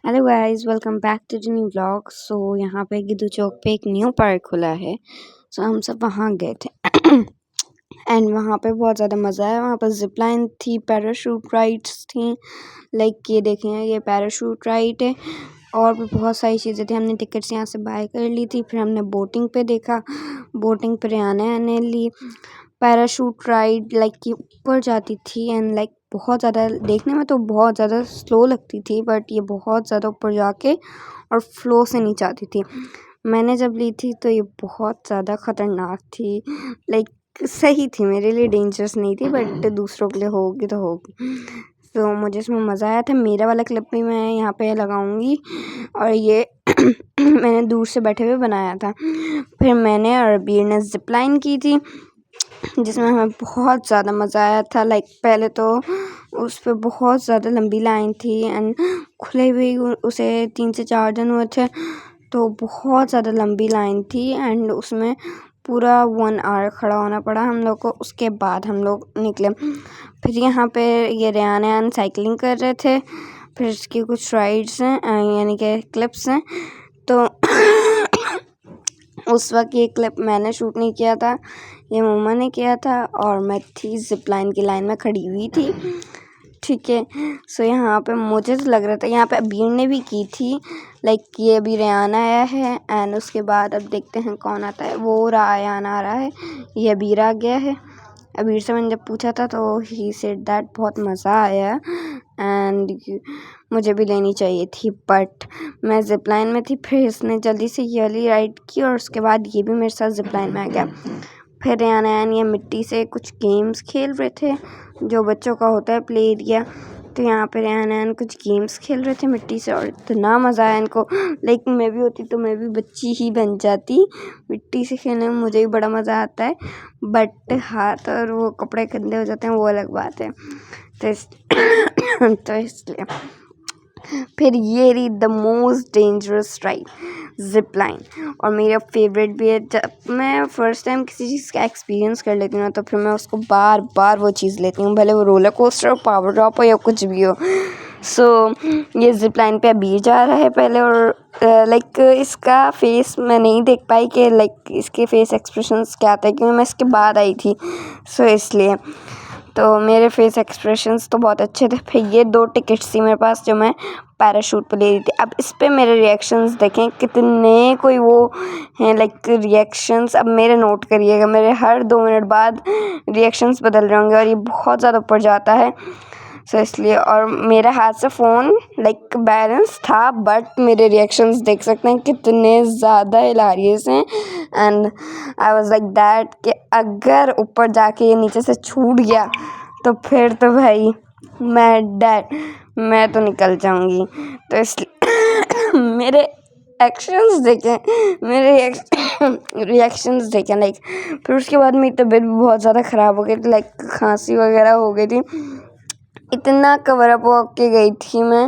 Hello guys, welcome back to the new vlog. So यहाँ पे गिद्धू चौक पे एक न्यू पार्क खुला है। सो हम सब वहाँ गए थे एंड वहाँ पे बहुत ज़्यादा मज़ा आया। वहाँ पर जिप लाइन थी, पैराशूट राइड्स थी। लाइक ये देखें, ये पैराशूट राइड है और भी बहुत सारी चीज़ें थी। हमने टिकट्स यहाँ से बाय कर ली थी। फिर हमने बोटिंग पे देखा, बोटिंग पे आने ली। पैराशूट राइड लाइक कि ऊपर जाती थी एंड लाइक बहुत ज़्यादा देखने में तो बहुत ज़्यादा स्लो लगती थी, बट ये बहुत ज़्यादा ऊपर जाके और फ्लो से नीचे आती थी। मैंने जब ली थी तो ये बहुत ज़्यादा ख़तरनाक थी। लाइक सही थी, मेरे लिए डेंजरस नहीं थी, बट दूसरों के लिए होगी तो होगी। तो मुझे इसमें मज़ा आया था। मेरा वाला क्लिप भी मैं यहाँ पे लगाऊंगी और ये मैंने दूर से बैठे हुए बनाया था। फिर मैंने और अबीर ने जिप लाइन की थी जिसमें हमें बहुत ज़्यादा मज़ा आया था। लाइक पहले तो उस पर बहुत ज़्यादा लंबी लाइन थी एंड खुले हुए उसे 3 से 4 दिन हुए थे, तो बहुत ज़्यादा लंबी लाइन थी एंड उसमें पूरा 1 आवर खड़ा होना पड़ा हम लोग को। उसके बाद हम लोग निकले। फिर यहाँ पे ये रेयान साइकिलिंग कर रहे थे। फिर इसकी कुछ राइड्स हैं यानी कि क्लिप्स हैं। तो उस वक्त ये क्लिप मैंने शूट नहीं किया था, ये मम्मा ने किया था और मैं थी जिप लाइन की लाइन में खड़ी हुई थी। ठीक है। सो यहाँ पे मुझे तो लग रहा था, यहाँ पे अबीर ने भी की थी। लाइक ये अभी रेयान आया है एंड उसके बाद अब देखते हैं कौन आता है। वो रेयान आ रहा है, ये अबीर आ गया है। अबीर से मैंने जब पूछा था तो ही सेड दैट बहुत मज़ा आया एंड मुझे भी लेनी चाहिए थी, बट मैं जिप लाइन में थी। फिर इसने जल्दी से ये वाली राइड की और उसके बाद ये भी मेरे साथ जिप लाइन में आ गया। फिर रेयान ये मिट्टी से कुछ गेम्स खेल रहे थे जो बच्चों का होता है प्ले एरिया। तो यहाँ पे रेयान कुछ गेम्स खेल रहे थे मिट्टी से और इतना मज़ा आया इनको। लाइक मैं भी होती तो मैं भी बच्ची ही बन जाती। मिट्टी से खेलने में मुझे भी बड़ा मज़ा आता है, बट हाथ और वो कपड़े गंदे हो जाते हैं, वो अलग बात है। तो इसलिए फिर ये रही the most dangerous ride, zip line. और मेरा फेवरेट भी है। जब मैं फ़र्स्ट टाइम किसी चीज़ का एक्सपीरियंस कर लेती हूँ ना, तो फिर मैं उसको बार बार वो चीज़ लेती हूँ, भले वो रोलर कोस्टर हो, पावर ड्रॉप हो या कुछ भी हो। सो ये जिप लाइन पे अबीर जा रहा है पहले और लाइक इसका फेस मैं नहीं देख पाई कि लाइक इसके फेस एक्सप्रेशंस क्या आते हैं, क्योंकि मैं इसके बाद आई थी। सो इसलिए तो मेरे फेस एक्सप्रेशंस तो बहुत अच्छे थे। फिर ये 2 टिकट्स थी मेरे पास जो मैं पैराशूट पे ले रही थी। अब इस पे मेरे रिएक्शंस देखें कितने कोई वो हैं, लाइक रिएक्शंस अब मेरे नोट करिएगा, मेरे हर 2 मिनट बाद रिएक्शंस बदल रहे होंगे और ये बहुत ज़्यादा ऊपर जाता है। सो इसलिए और मेरे हाथ से फ़ोन लाइक बैलेंस था, बट मेरे रिएक्शंस देख सकते हैं कितने ज़्यादा हिलारियस हैं and I was like that कि अगर ऊपर जाके ये नीचे से छूट गया तो फिर तो भाई मैं तो निकल जाऊंगी। तो इसलिए मेरे एक्शंस देखें, मेरे रिएक्शंस देखें लाइक। फिर उसके बाद मेरी तबीयत भी बहुत ज़्यादा ख़राब हो गई थी, लाइक खांसी वगैरह हो गई थी। इतना कवर अप होके गई थी मैं,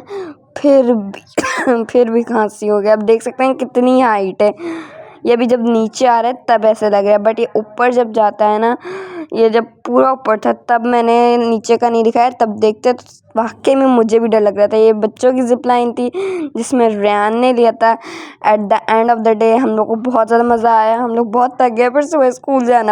फिर भी खांसी हो गया। अब देख सकते हैं कितनी हाइट है। ये भी जब नीचे आ रहा है तब ऐसे लग रहा है, बट ये ऊपर जब जाता है ना, ये जब पूरा ऊपर था तब मैंने नीचे का नहीं दिखाया, तब देखते तो वाकई में मुझे भी डर लग रहा था। ये बच्चों की जिप लाइन थी जिसमें रेयान ने लिया था। At the end of the day हम लोग को बहुत ज़्यादा मज़ा आया। हम लोग बहुत थक गए, फिर सुबह स्कूल जाना